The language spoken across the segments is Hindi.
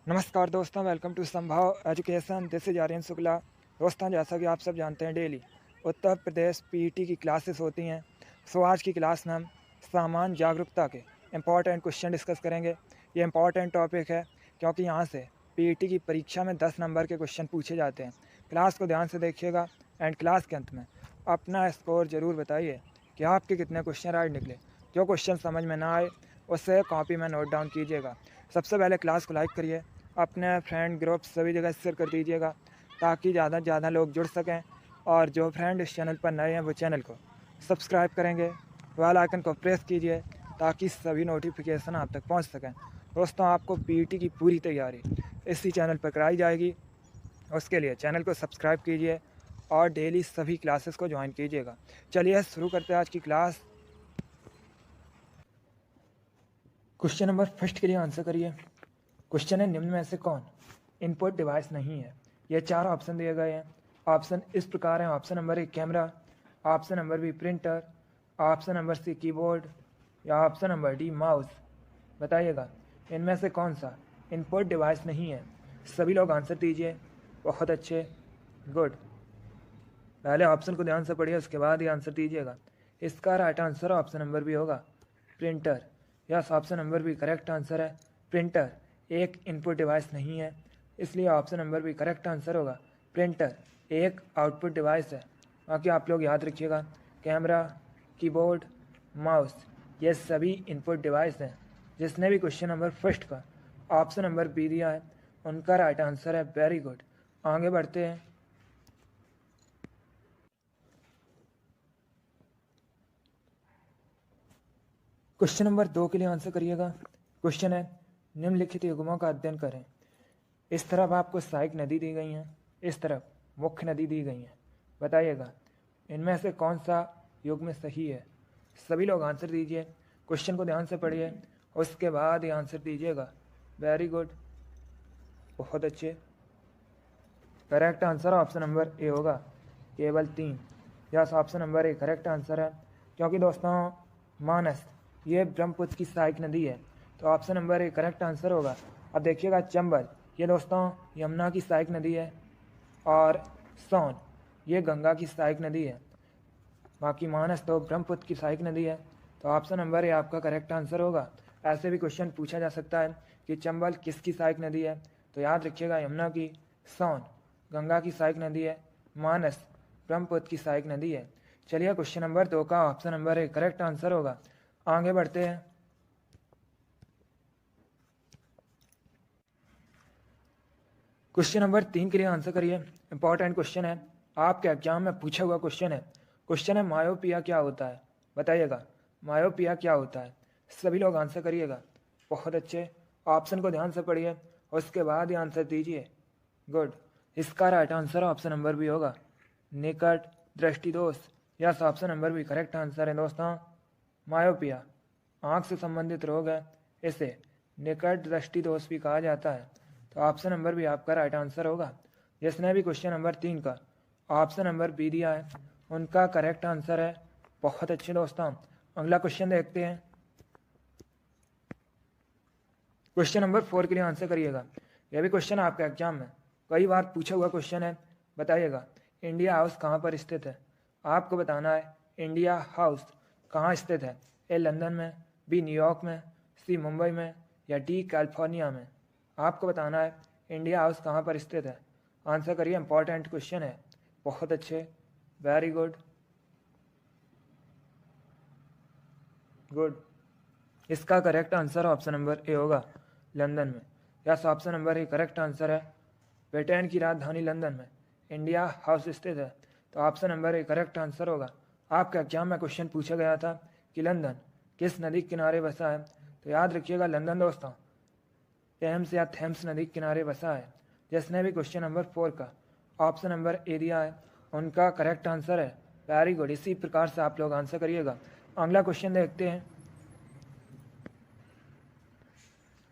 नमस्कार दोस्तों, welcome to Sambhav education. This is Aryan Shukla. दोस्तों, जैसा कि आप सब जानते हैं, डेली उत्तर प्रदेश पीईटी की क्लासेस होती हैं। सो आज की क्लास में हम सामान्य जागरूकता के इम्पॉर्टेंट क्वेश्चन डिस्कस करेंगे। ये इम्पॉर्टेंट टॉपिक है क्योंकि यहाँ से पीईटी की परीक्षा में 10 नंबर के क्वेश्चन पूछे जाते हैं। क्लास को ध्यान से देखिएगा एंड क्लास के अंत में अपना स्कोर ज़रूर बताइए कि आपके कितने क्वेश्चन राइट निकले। जो क्वेश्चन समझ में ना आए उससे कॉपी में नोट डाउन कीजिएगा। सबसे पहले क्लास को लाइक करिए, अपने फ्रेंड ग्रुप सभी जगह शेयर कर दीजिएगा ताकि ज़्यादा से ज़्यादा लोग जुड़ सकें। और जो फ्रेंड इस चैनल पर नए हैं वो चैनल को सब्सक्राइब करेंगे, बेल आइकन को प्रेस कीजिए ताकि सभी नोटिफिकेशन आप तक पहुंच सकें। दोस्तों, आपको पीईटी की पूरी तैयारी इसी चैनल पर कराई जाएगी। उसके लिए चैनल को सब्सक्राइब कीजिए और डेली सभी क्लासेस को ज्वाइन कीजिएगा। चलिए शुरू करते हैं आज की क्लास। क्वेश्चन नंबर फर्स्ट के लिए आंसर करिए। क्वेश्चन है, निम्न में से कौन इनपुट डिवाइस नहीं है। ये 4 ऑप्शन दिए गए हैं। ऑप्शन इस प्रकार हैं। Option number 1 camera, option number B printer, option number C keyboard या ऑप्शन नंबर डी माउस। बताइएगा इनमें से कौन सा इनपुट डिवाइस नहीं है। सभी लोग आंसर दीजिए। बहुत अच्छे, गुड। पहले ऑप्शन को ध्यान से पढ़िए, उसके बाद ही आंसर दीजिएगा। इसका right answer option number B होगा, printer. Yes, option number B correct answer है। प्रिंटर एक इनपुट डिवाइस नहीं है, इसलिए option number B correct answer होगा। प्रिंटर एक आउटपुट डिवाइस है। बाकी आप लोग याद रखिएगा, कैमरा, कीबोर्ड, माउस ये सभी इनपुट डिवाइस हैं। जिसने भी क्वेश्चन नंबर फर्स्ट का ऑप्शन नंबर बी दिया है उनका राइट आंसर है। Very good. आगे बढ़ते हैं। क्वेश्चन नंबर 2 के लिए आंसर करिएगा। क्वेश्चन है, निम्नलिखित युग्मों का अध्ययन करें। इस तरफ आपको सहायक नदी दी गई हैं, इस तरफ मुख्य नदी दी गई हैं। बताइएगा इनमें से कौन सा युग्म सही है। सभी लोग आंसर दीजिए। क्वेश्चन को ध्यान से पढ़िए, उसके बाद ही आंसर दीजिएगा। वेरी गुड, बहुत अच्छे। Correct answer option number A होगा, केवल 3। Yes, option number A correct answer है। क्योंकि दोस्तों मानस ये ब्रह्मपुत्र की सहायक नदी है, तो option number A correct answer होगा। अब देखिएगा चंबल ये दोस्तों यमुना की सहायक नदी है और सोन ये गंगा की सहायक नदी है। बाकी मानस तो ब्रह्मपुत्र की सहायक नदी है, तो ऑप्शन नंबर ए आपका करेक्ट आंसर होगा। ऐसे भी क्वेश्चन पूछा जा सकता है कि चंबल किसकी सहायक नदी है, तो याद रखिएगा यमुना की, सोन गंगा की सहायक नदी है, मानस ब्रह्मपुत्र की सहायक नदी है। चलिए क्वेश्चन नंबर 2 का option number A correct answer होगा। आगे बढ़ते हैं। क्वेश्चन नंबर 3 के लिए आंसर करिए। इंपॉर्टेंट क्वेश्चन है, आपके एग्जाम में पूछा हुआ क्वेश्चन है। क्वेश्चन है, मायोपिया क्या होता है। बताइएगा मायोपिया क्या होता है। सभी लोग आंसर करिएगा। बहुत अच्छे, ऑप्शन को ध्यान से पढ़िए, उसके बाद ही आंसर दीजिए। गुड। इसका राइट आंसर ऑप्शन नंबर भी होगा, निकट दृष्टि दोष। यस, ऑप्शन नंबर भी करेक्ट आंसर है। दोस्तों मायोपिया आँख से संबंधित रोग है, इसे निकट दृष्टि दोष भी कहा जाता है, तो ऑप्शन नंबर भी आपका राइट आंसर होगा। जिसने भी क्वेश्चन नंबर 3 का ऑप्शन नंबर बी दिया है उनका करेक्ट आंसर है। बहुत अच्छे दोस्तों, अगला क्वेश्चन देखते हैं। क्वेश्चन नंबर 4 के लिए आंसर करिएगा। यह भी क्वेश्चन आपके एग्जाम में कई बार पूछा हुआ क्वेश्चन है। बताइएगा इंडिया हाउस कहाँ पर स्थित है। आपको बताना है इंडिया हाउस कहाँ स्थित है। ए लंदन में, बी न्यूयॉर्क में, सी मुंबई में या डी कैलिफोर्निया में। आपको बताना है इंडिया हाउस कहाँ पर स्थित है। आंसर करिए, इंपॉर्टेंट क्वेश्चन है। बहुत अच्छे, वेरी गुड, गुड। इसका correct answer option number A होगा, लंदन में। Yes, option number A correct answer है। ब्रिटेन की राजधानी लंदन में इंडिया हाउस स्थित है, तो option number A correct answer होगा। आपके एग्जाम में क्वेश्चन पूछा गया था कि लंदन किस नदी के किनारे बसा है, तो याद रखिएगा लंदन दोस्तों टेम्स या थेम्स नदी के किनारे बसा है। जिसने भी क्वेश्चन नंबर 4 का ऑप्शन नंबर ए दिया है उनका करेक्ट आंसर है। वेरी गुड, इसी प्रकार से आप लोग आंसर करिएगा। अगला क्वेश्चन देखते हैं।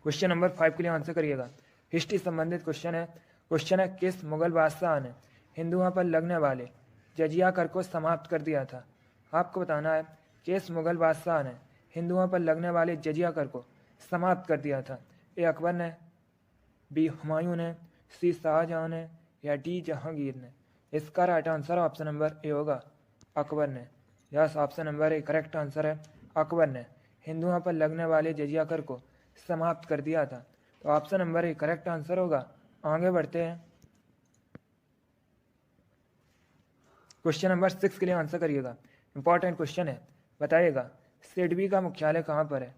क्वेश्चन नंबर 5 के लिए आंसर करिएगा। हिस्ट्री संबंधित क्वेश्चन है। क्वेश्चन है, किस मुगल बादशाह ने हिंदुओं पर लगने वाले जजिया कर को समाप्त कर दिया था। आपको बताना है किस मुगल बादशाह ने हिंदुओं पर लगने वाले जजिया कर को समाप्त कर दिया था। ए अकबर ने, बी हुमायूं ने, सी शाहजहां ने, या डी जहांगीर ने। इसका right answer option number A होगा, अकबर ने। Yes, option number A correct answer है, अकबर ने हिंदुओं पर लगने वाले जजिया कर को समाप्त कर दिया था। तो option number A correct answer होगा। आगे बढ़ते हैं, क्वेश्चन नंबर 6 के लिए आंसर करिएगा। इंपॉर्टेंट क्वेश्चन है, बताइएगा सिडबी का मुख्यालय कहाँ पर है।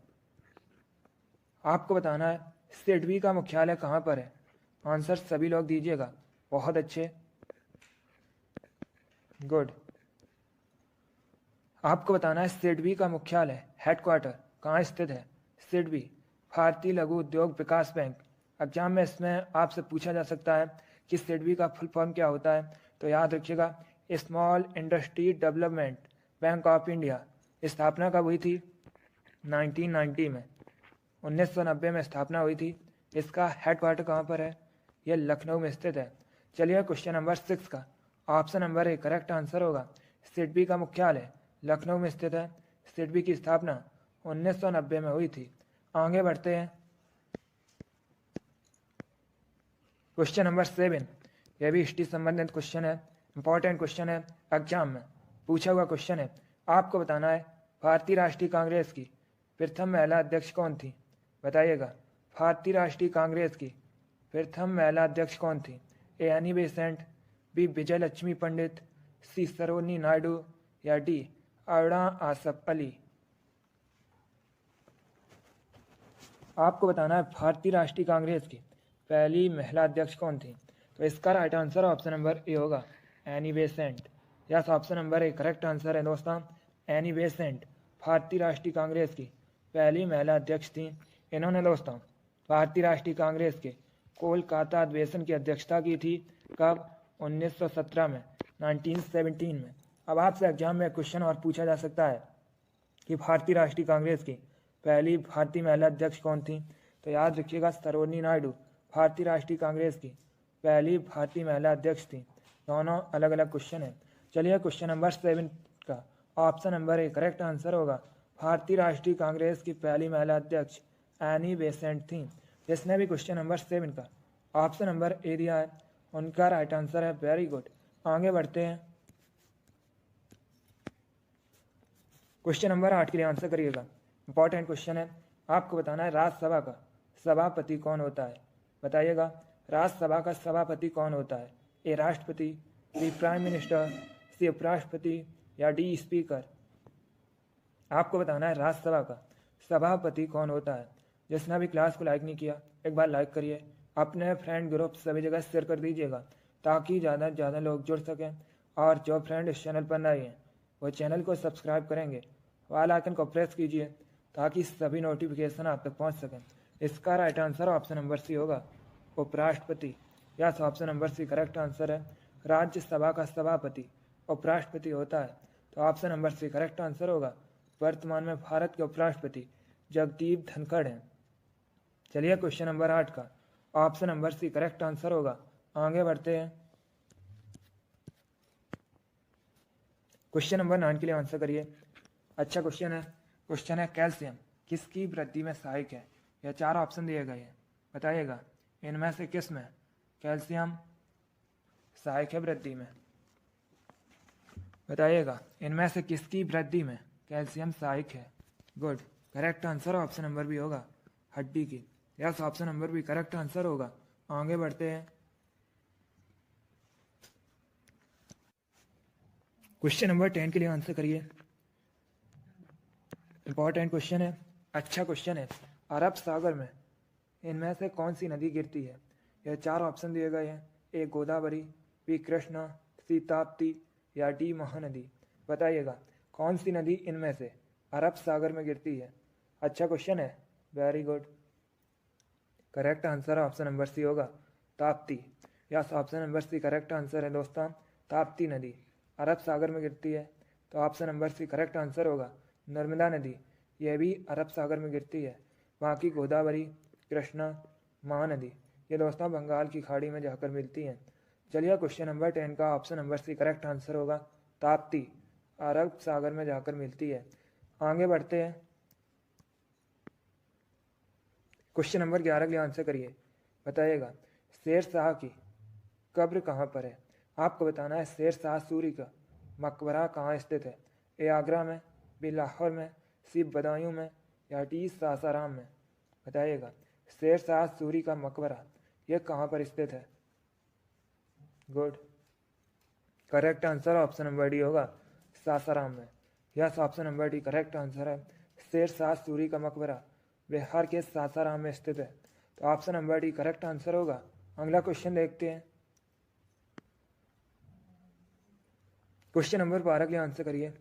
आपको बताना है सिडबी का मुख्यालय कहाँ पर है। आंसर सभी लोग दीजिएगा, बहुत अच्छे, गुड। आपको बताना है सिडबी का मुख्यालय हेडक्वार्टर कहाँ स्थित है। सिडबी भारतीय लघु उद्योग विकास बैंक। एग्जाम में इसमें आपसे पूछा जा सकता है कि सिडबी का फुल फॉर्म क्या होता है, तो याद रखिएगा small industry development bank of India. स्थापना कब हुई थी, 1990 में, 1990 में स्थापना हुई थी। इसका हेडक्वार्टर कहाँ पर है, यह लखनऊ में स्थित है। चलिए क्वेश्चन नंबर 6 का option number A correct answer होगा। सिडबी का मुख्यालय लखनऊ में स्थित है। सिडबी की स्थापना 1990 में हुई थी। आगे बढ़ते हैं, क्वेश्चन नंबर 7, यह भी हिस्ट्री संबंधित क्वेश्चन है, इंपॉर्टेंट क्वेश्चन है, एग्जाम में पूछा हुआ क्वेश्चन है। आपको बताना है भारतीय राष्ट्रीय कांग्रेस की प्रथम महिला अध्यक्ष कौन थी। बताइएगा भारतीय राष्ट्रीय कांग्रेस की प्रथम महिला अध्यक्ष कौन थी। ए एनी बेसेंट, बी विजय लक्ष्मी पंडित, सी सरोजिनी नायडू, या डी अरुणा आसफ अली। आपको बताना है भारतीय राष्ट्रीय कांग्रेस की पहली महिला अध्यक्ष कौन थी। तो इसका right answer option number A होगा, Annie Besant. Yes, option number A correct answer है दोस्तों, एनी बेसेंट भारतीय राष्ट्रीय कांग्रेस की पहली महिला अध्यक्ष थी। इन्होंने दोस्तों भारतीय राष्ट्रीय कांग्रेस के कोलकाता अधिवेशन की अध्यक्षता की थी। कब, 1917 में, 1917 में। अब आपसे एग्जाम में क्वेश्चन और पूछा जा सकता है कि भारतीय राष्ट्रीय कांग्रेस की पहली भारतीय महिला अध्यक्ष कौन थी। तो याद रखिएगा सरोजिनी नायडू भारतीय राष्ट्रीय कांग्रेस की पहली भारतीय महिला अध्यक्ष थी। दोनों अलग अलग क्वेश्चन है। चलिए क्वेश्चन नंबर 7 का option number A correct answer होगा। भारतीय राष्ट्रीय कांग्रेस की पहली महिला अध्यक्ष एनी बेसेंट थी। जिसने भी क्वेश्चन नंबर 7 का ऑप्शन नंबर ए दिया है उनका राइट आंसर है, वेरी गुड। आगे बढ़ते हैं, क्वेश्चन नंबर 8 के लिए आंसर करिएगा। इंपॉर्टेंट क्वेश्चन है, आपको बताना है राज्यसभा का सभापति कौन होता है। बताइएगा राज्यसभा का सभापति कौन होता है। ए राष्ट्रपति, बी प्राइम मिनिस्टर, सी उपराष्ट्रपति, या डी स्पीकर। आपको बताना है राज्यसभा का सभापति कौन होता है। जिसने भी क्लास को लाइक नहीं किया एक बार लाइक करिए, अपने फ्रेंड ग्रुप सभी जगह शेयर कर दीजिएगा ताकि ज़्यादा से ज़्यादा लोग जुड़ सकें। और जो फ्रेंड इस चैनल पर नए हैं वो चैनल को सब्सक्राइब करेंगे, वाल आइकन को प्रेस कीजिए ताकि सभी नोटिफिकेशन आप तक पहुंच सकें। इसका right answer option number C होगा, उपराष्ट्रपति। Yes, option number C correct answer है। राज्यसभा का सभापति उपराष्ट्रपति होता है। तो option number C correct answer होगा। वर्तमान में भारत के उपराष्ट्रपति जगदीप धनखड़ हैं। चलिए क्वेश्चन नंबर 8 का option number C correct answer होगा। आगे बढ़ते हैं, क्वेश्चन नंबर 9 के लिए आंसर करिए। अच्छा क्वेश्चन है, क्वेश्चन है कैल्शियम किसकी वृद्धि में सहायक है। यह 4 ऑप्शन दिए गए हैं। बताइएगा इनमें से किस में कैल्शियम सहायक है वृद्धि में। बताइएगा इनमें से किसकी वृद्धि में कैल्शियम सहायक है। Good, correct answer option number भी होगा, हड्डी की। यस, ऑप्शन नंबर भी करेक्ट आंसर होगा। आगे बढ़ते हैं, क्वेश्चन नंबर 10 के लिए आंसर करिए। इंपॉर्टेंट क्वेश्चन है, अच्छा क्वेश्चन है। अरब सागर में इनमें से कौन सी नदी गिरती है। यह 4 ऑप्शन दिए गए हैं। ए गोदावरी, बी कृष्णा, सी ताप्ती, या डी महानदी। बताइएगा कौन सी नदी इनमें से अरब सागर में गिरती है। अच्छा क्वेश्चन है, very good. Correct answer option number C होगा, Tapti. Yes, option number C correct answer है दोस्तों, ताप्ती नदी अरब सागर में गिरती है। तो option number C correct answer होगा। नर्मदा नदी यह भी अरब सागर में गिरती है। बाकी गोदावरी, कृष्णा, महानदी ये दोस्तों बंगाल की खाड़ी में जाकर मिलती हैं। चलिए क्वेश्चन नंबर 10 का option number C correct answer होगा, ताप्ती अरब सागर में जाकर मिलती है। आगे बढ़ते हैं, क्वेश्चन नंबर 11 के लिए आंसर करिए। बताइएगा शेर शाह की कब्र कहाँ पर है? आपको बताना है शेर शाह सूरी का मकबरा कहाँ स्थित है? ए आगरा में, बी लाहौर में, सी बदायूं में, या डी सासाराम में? बताइएगा शेर शाह सूरी का मकबरा यह कहाँ पर स्थित है? Good, correct answer option number D होगा, सासाराम में। Yes, option number D correct answer है। शेर शाह सूरी का मकबरा बिहार के सासाराम में स्थित है, तो option number D correct answer होगा। अगला क्वेश्चन देखते हैं। क्वेश्चन नंबर 12 के लिए आंसर करिए।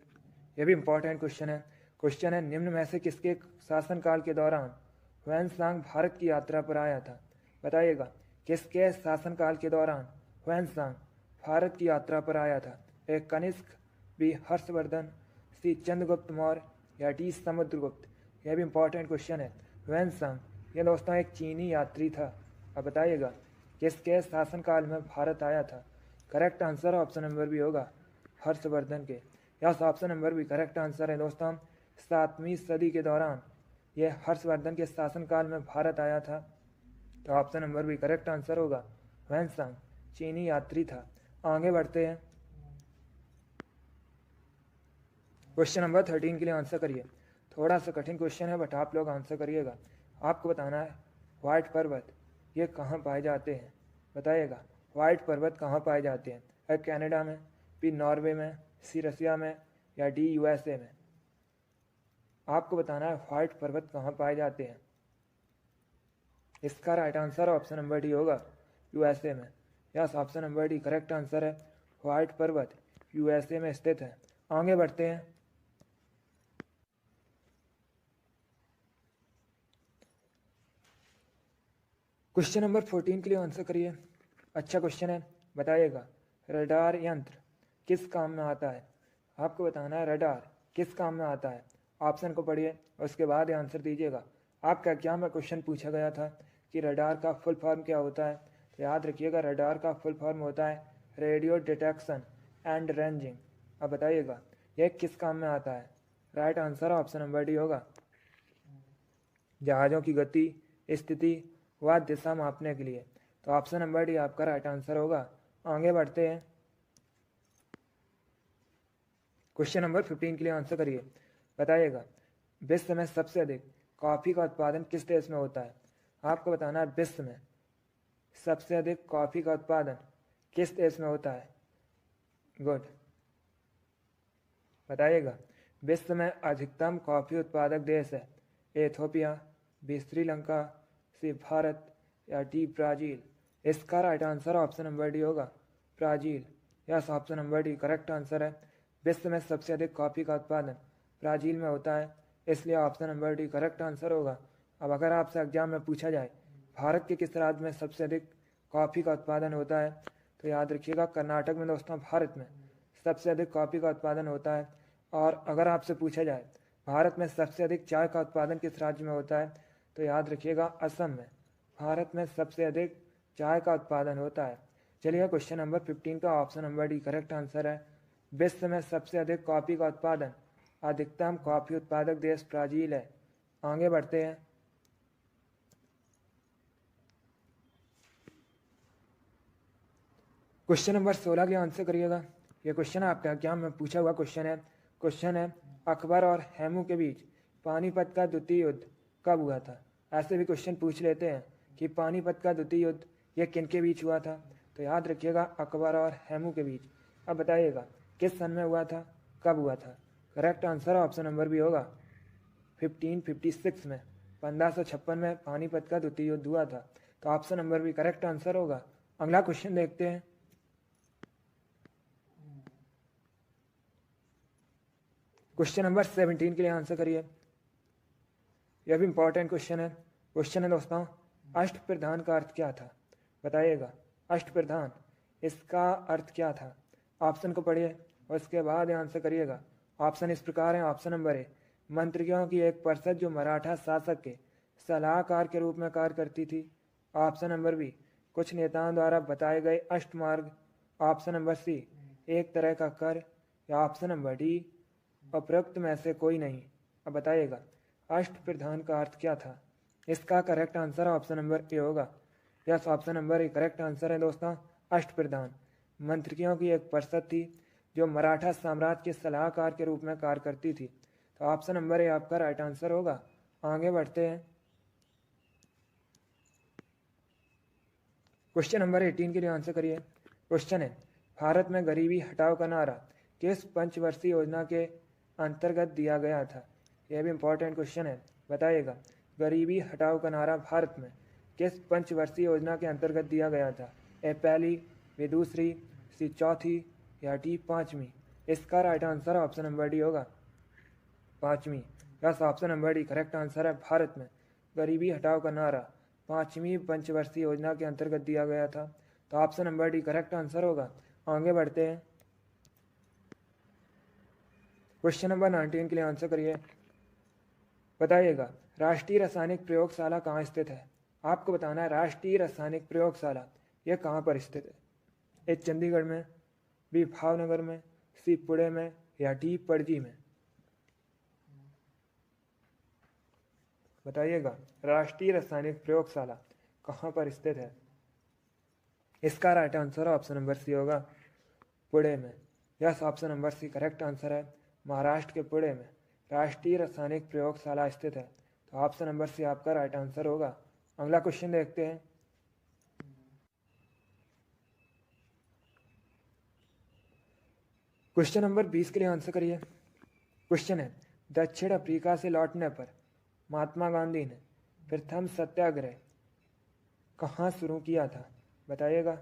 यह भी इंपॉर्टेंट क्वेश्चन है। क्वेश्चन है निम्न में से किसके शासनकाल के दौरान ह्वेनसांग भारत की यात्रा पर आया था? बताइएगा किसके शासनकाल के दौरान ह्वेनसांग भारत की यात्रा पर आया था? ए कनिष्क, बी हर्षवर्धन, सी चंद्रगुप्त मौर्य, या डी समुद्रगुप्त? यह भी इंपॉर्टेंट क्वेश्चन है। ह्वेनसांग ये दोस्तों एक चीनी यात्री था। अब बताइएगा किसके शासनकाल में भारत आया था? Correct answer option number B होगा, हर्षवर्धन के। Yes, option number B correct answer है दोस्तों। 7वीं सदी के दौरान यह हर्षवर्धन के शासनकाल में भारत आया था, तो option number B correct answer होगा। ह्वेनसांग चीनी यात्री था। आगे बढ़ते हैं। क्वेश्चन नंबर 13 के लिए आंसर करिए। थोड़ा सा कठिन क्वेश्चन है बट आप लोग आंसर करिएगा। आपको बताना है व्हाइट पर्वत ये कहाँ पाए जाते हैं? बताइएगा व्हाइट पर्वत कहाँ पाए जाते हैं? ए कनाडा में, बी नॉर्वे में, सी रसिया में, या डी यूएसए में? आपको बताना है व्हाइट पर्वत कहाँ पाए जाते हैं। इसका right answer option number D होगा, यूएसए में। Yes, option number D correct answer है। व्हाइट पर्वत यूएसए में स्थित है। आगे बढ़ते हैं। क्वेश्चन नंबर 14 के लिए आंसर करिए। अच्छा क्वेश्चन है। बताइएगा रडार यंत्र किस काम में आता है? आपको बताना है रडार किस काम में आता है। ऑप्शन को पढ़िए उसके बाद आंसर दीजिएगा। आपका एग्जाम में क्वेश्चन पूछा गया था कि रडार का फुल फॉर्म क्या होता है, तो याद रखिएगा रडार का फुल फॉर्म होता है रेडियो डिटेक्शन एंड रेंजिंग। अब बताइएगा यह किस काम में आता है? Right answer option number D होगा, जहाज़ों की गति, स्थिति व दिशा मापने के लिए। तो ऑप्शन नंबर डी आपका राइट आंसर होगा। आगे बढ़ते हैं। क्वेश्चन नंबर 15 के लिए आंसर करिए। बताइएगा विश्व में सबसे अधिक कॉफ़ी का उत्पादन किस देश में होता है? आपको बताना है विश्व में सबसे अधिक कॉफ़ी का उत्पादन किस देश में होता है? गुड, बताइएगा विश्व में अधिकतम कॉफ़ी उत्पादक देश है? Ethiopia, B Sri Lanka, C Bharat, या डी ब्राज़ील? इसका right answer option number D होगा, Brazil. Yes, option number D correct answer है। विश्व में सबसे अधिक कॉफ़ी का उत्पादन ब्राज़ील में होता है, इसलिए option number D correct answer होगा। अब अगर आपसे एग्जाम में पूछा जाए भारत के किस राज्य में सबसे अधिक कॉफ़ी का उत्पादन होता है, तो याद रखिएगा कर्नाटक में दोस्तों भारत में सबसे अधिक कॉफ़ी का उत्पादन होता है। और अगर आपसे पूछा जाए भारत में सबसे अधिक चाय का उत्पादन किस राज्य में होता है, तो याद रखिएगा असम में भारत में सबसे अधिक चाय का उत्पादन होता है। चलिए क्वेश्चन नंबर 15 का option number D correct answer है। विश्व में सबसे अधिक कॉफ़ी का उत्पादन अधिकतम कॉफ़ी उत्पादक देश ब्राज़ील है। आगे बढ़ते हैं। क्वेश्चन नंबर 16 के लिए आंसर करिएगा। ये क्वेश्चन आपका एग्जाम में पूछा हुआ क्वेश्चन है। क्वेश्चन है अकबर और हेमू के बीच पानीपत का द्वितीय युद्ध कब हुआ था? ऐसे भी क्वेश्चन पूछ लेते हैं कि पानीपत का द्वितीय युद्ध यह किन के बीच हुआ था, तो याद रखिएगा अकबर और हेमू के बीच। अब बताइएगा किस सन में हुआ था, कब हुआ था? करेक्ट आंसर ऑप्शन नंबर भी होगा 1556 में, 1556 में पानीपत का द्वितीय युद्ध हुआ था, तो ऑप्शन नंबर भी करेक्ट आंसर होगा। अगला क्वेश्चन देखते हैं। क्वेश्चन नंबर 17 के लिए आंसर करिए। यह भी इंपॉर्टेंट क्वेश्चन है। क्वेश्चन है दोस्तों अष्टप्रधान का अर्थ क्या था? बताइएगा अष्टप्रधान इसका अर्थ क्या था? ऑप्शन को पढ़िए और उसके बाद आंसर करिएगा। ऑप्शन इस प्रकार है। ऑप्शन नंबर ए मंत्रियों की एक परिषद जो मराठा शासक के सलाहकार के रूप में कार्य करती थी। ऑप्शन नंबर बी कुछ नेताओं द्वारा बताए गए अष्टमार्ग। ऑप्शन नंबर सी एक तरह का कर, या ऑप्शन नंबर डी उपरोक्त में से कोई नहीं। अब बताइएगा अष्टप्रधान का अर्थ क्या था? इसका correct answer option number A होगा yes, option number A correct answer है दोस्तों अष्टप्रधान। मंत्रियों की एक परिषद थी जो मराठा साम्राज्य के सलाहकार के रूप में कार्य करती थी। तो ऑप्शन नंबर ए आपका राइट आंसर होगा। आगे बढ़ते हैं। क्वेश्चन नंबर 18 के लिए आंसर करिए। क्वेश्चन है, भारत में गरीबी हटाओ का नारा किस पंचवर्षीय योजना के अंतर्गत दिया गया था? यह भी इंपॉर्टेंट क्वेश्चन है, बताइएगा। गरीबी हटाओ का नारा भारत में किस पंचवर्षीय योजना के अंतर्गत दिया गया था? ए पहली, बी दूसरी, सी चौथी या डी पाँचवीं? इसका right answer option number D होगा, पाँचवीं। Yes, option number D correct answer है। भारत में गरीबी हटाओ का नारा पाँचवीं पंचवर्षीय योजना के अंतर्गत दिया गया था। तो option number D correct answer होगा। आगे बढ़ते हैं। क्वेश्चन नंबर 19 के लिए आंसर करिए। बताइएगा, राष्ट्रीय रासायनिक प्रयोगशाला कहाँ स्थित है? आपको बताना है राष्ट्रीय रासायनिक प्रयोगशाला यह कहाँ पर स्थित है? ए चंडीगढ़ में, बी भावनगर में, सी पुणे में या डी पणजी में? बताइएगा, राष्ट्रीय रासायनिक प्रयोगशाला कहाँ पर स्थित है? इसका right answer option number C होगा, पुणे में। Yes, option number C correct answer है। महाराष्ट्र के पुणे में राष्ट्रीय रासायनिक प्रयोगशाला स्थित है। तो ऑप्शन नंबर सी आपका राइट आंसर होगा। अगला क्वेश्चन देखते हैं। क्वेश्चन नंबर 20 के लिए आंसर करिए। क्वेश्चन है, दक्षिण अफ्रीका से लौटने पर महात्मा गांधी ने प्रथम सत्याग्रह कहाँ शुरू किया था? बताइएगा।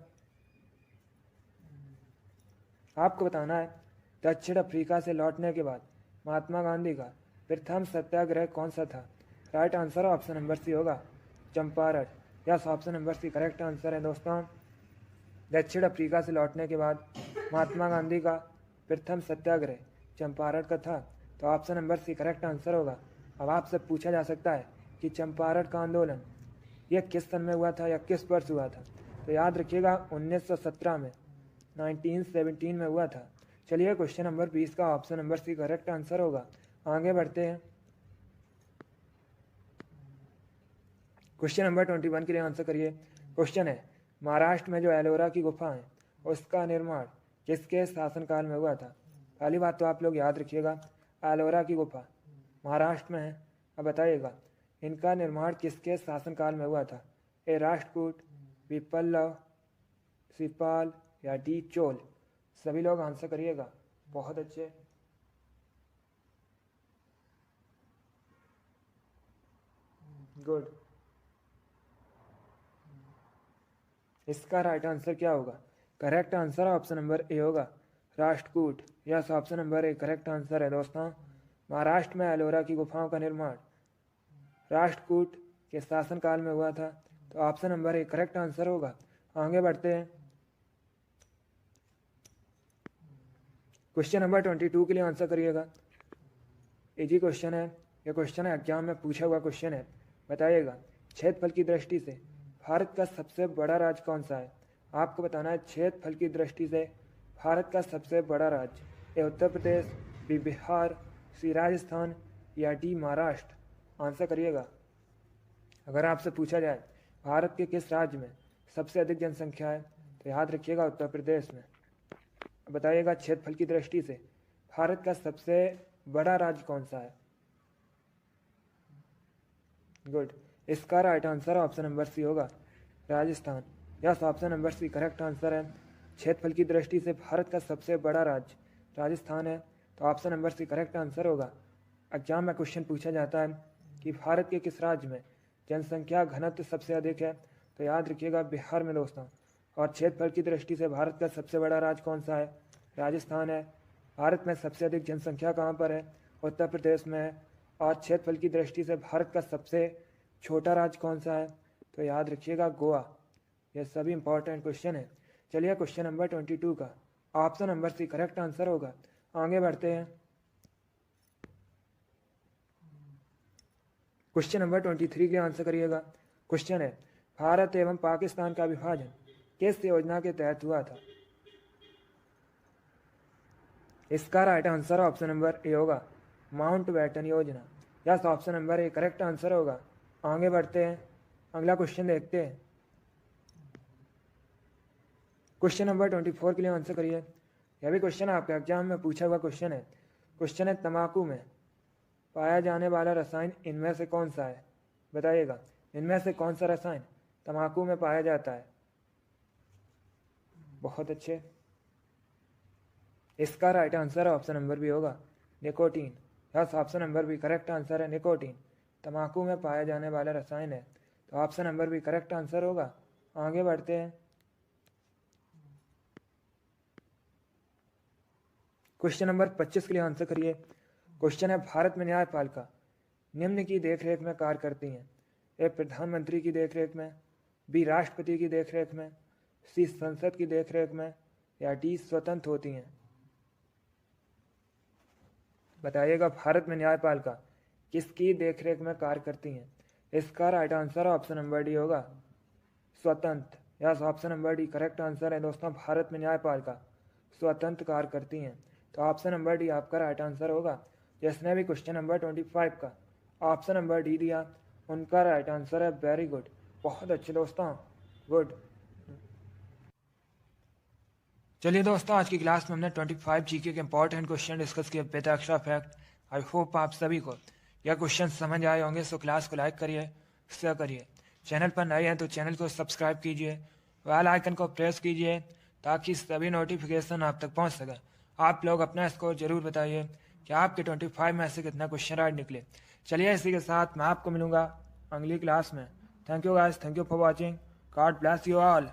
आपको बताना है दक्षिण अफ्रीका से लौटने के बाद महात्मा गांधी का प्रथम सत्याग्रह कौन सा था? Right answer option number C होगा, Champaran. Yes, option number C correct answer है दोस्तों। दक्षिण अफ्रीका से लौटने के बाद महात्मा गांधी का प्रथम सत्याग्रह चंपारण का था। तो option number C correct answer होगा। अब आपसे पूछा जा सकता है कि चंपारण का आंदोलन यह किस सन में हुआ था या किस वर्ष हुआ था? तो याद रखिएगा 1917 में, 1917 में हुआ था। चलिए, क्वेश्चन नंबर 20 का option number C correct answer होगा। आगे बढ़ते हैं। क्वेश्चन नंबर 21 के लिए आंसर करिए। क्वेश्चन है, महाराष्ट्र में जो एलोरा की गुफा है उसका निर्माण किसके शासनकाल में हुआ था? पहली बात तो आप लोग याद रखिएगा, एलोरा की गुफा महाराष्ट्र में है। अब बताइएगा, इनका निर्माण किसके शासनकाल में हुआ था? ए राष्ट्रकूट, बी पल्लव, सी पाल या डी चोल? सभी लोग आंसर करिएगा। बहुत अच्छे। गुड। इसका राइट आंसर क्या होगा? Correct answer option number A होगा, Rashtrakuta. Yes, option number A correct answer है दोस्तों। महाराष्ट्र में एलोरा की गुफाओं का निर्माण राष्ट्रकूट के शासनकाल में हुआ था। तो option number A correct answer होगा। आगे बढ़ते हैं। क्वेश्चन नंबर 22 के लिए आंसर करिएगा। इजी क्वेश्चन है, यह क्वेश्चन है एग्जाम में पूछा हुआ क्वेश्चन है। बताइएगा, क्षेत्रफल की दृष्टि से भारत का सबसे बड़ा राज्य कौन सा है? आपको बताना है क्षेत्रफल की दृष्टि से भारत का सबसे बड़ा राज्य। ए उत्तर प्रदेश, बी बिहार, सी राजस्थान या डी महाराष्ट्र? आंसर करिएगा। अगर आपसे पूछा जाए भारत के किस राज्य में सबसे अधिक जनसंख्या है, तो याद रखिएगा उत्तर प्रदेश में। बताइएगा, क्षेत्रफल की दृष्टि से भारत का सबसे बड़ा राज्य कौन सा है? गुड। इसका right answer option number C होगा, Rajasthan. Yes, option number C correct answer है। क्षेत्रफल की दृष्टि से भारत का सबसे बड़ा राज्य राजस्थान है। तो option number C correct answer होगा। एग्जाम में क्वेश्चन पूछा जाता है कि भारत के किस राज्य में जनसंख्या घनत्व सबसे अधिक है, तो याद रखिएगा बिहार में दोस्तों। और क्षेत्रफल की दृष्टि से भारत का सबसे बड़ा राज्य कौन सा है? राजस्थान है। भारत में सबसे अधिक जनसंख्या कहाँ पर है? उत्तर प्रदेश में है। और क्षेत्रफल की दृष्टि से भारत का सबसे छोटा राज्य कौन सा है? तो याद रखिएगा गोवा। यह सभी इंपॉर्टेंट क्वेश्चन है। चलिए, क्वेश्चन नंबर 22 का option number C correct answer होगा। आगे बढ़ते हैं। क्वेश्चन नंबर 23 के आंसर करिएगा। क्वेश्चन है, भारत एवं पाकिस्तान का विभाजन किस योजना के तहत हुआ था? इसका right answer option number A होगा, माउंट बैटन योजना। Yes, option number A correct answer होगा। आगे बढ़ते हैं। अगला क्वेश्चन देखते हैं। क्वेश्चन नंबर 24 के लिए आंसर करिए। यह भी क्वेश्चन आपके एग्जाम में पूछा हुआ क्वेश्चन है। क्वेश्चन है तंबाकू में पाया जाने वाला रसायन इनमें से कौन सा है? बताइएगा, इनमें से कौन सा रसायन तंबाकू में पाया जाता है? बहुत अच्छे। इसका राइट आंसर ऑप्शन नंबर भी होगा निकोटीन। यस, ऑप्शन नंबर भी करेक्ट आंसर है निकोटीन। तंबाकू में पाया जाने वाला रसायन है, तो ऑप्शन नंबर भी करेक्ट आंसर होगा। आगे बढ़ते हैं। क्वेश्चन नंबर 25 के लिए आंसर करिए। क्वेश्चन है भारत में न्यायपालिका निम्न की देखरेख में कार्य करती हैं? ए प्रधानमंत्री की देखरेख में, बी राष्ट्रपति की देखरेख में, सी संसद की देखरेख में, या डी स्वतंत्र होती हैं? बताइएगा, भारत में न्यायपालिका किसकी देखरेख में कार्य करती हैं? इसका right answer option number D होगा स्वतंत्र। Yes, option number D correct answer है दोस्तों। भारत में न्यायपालिका स्वतंत्र कार्य करती हैं, तो ऑप्शन नंबर डी आपका राइट आंसर होगा। जिसने भी क्वेश्चन नंबर 25 का ऑप्शन नंबर डी दिया उनका राइट आंसर है। वेरी गुड, बहुत अच्छे दोस्तों, गुड। चलिए दोस्तों, आज की क्लास में हमने 25 जीके के इंपॉर्टेंट क्वेश्चन डिस्कस किए with extra fact. I hope आप सभी को यह क्वेश्चन समझ आए होंगे। सो क्लास को लाइक करिए, शेयर करिए। चैनल पर नए हैं तो चैनल को सब्सक्राइब कीजिए, बेल आइकन को प्रेस कीजिए ताकि सभी नोटिफिकेशन आप तक पहुंच सके। आप लोग अपना स्कोर जरूर बताइए कि आपके 25 में से कितना क्वेश्चन राइट निकले। चलिए, इसी के साथ मैं आपको मिलूंगा अगली क्लास में। Thank you guys, thank you for watching. God bless you all.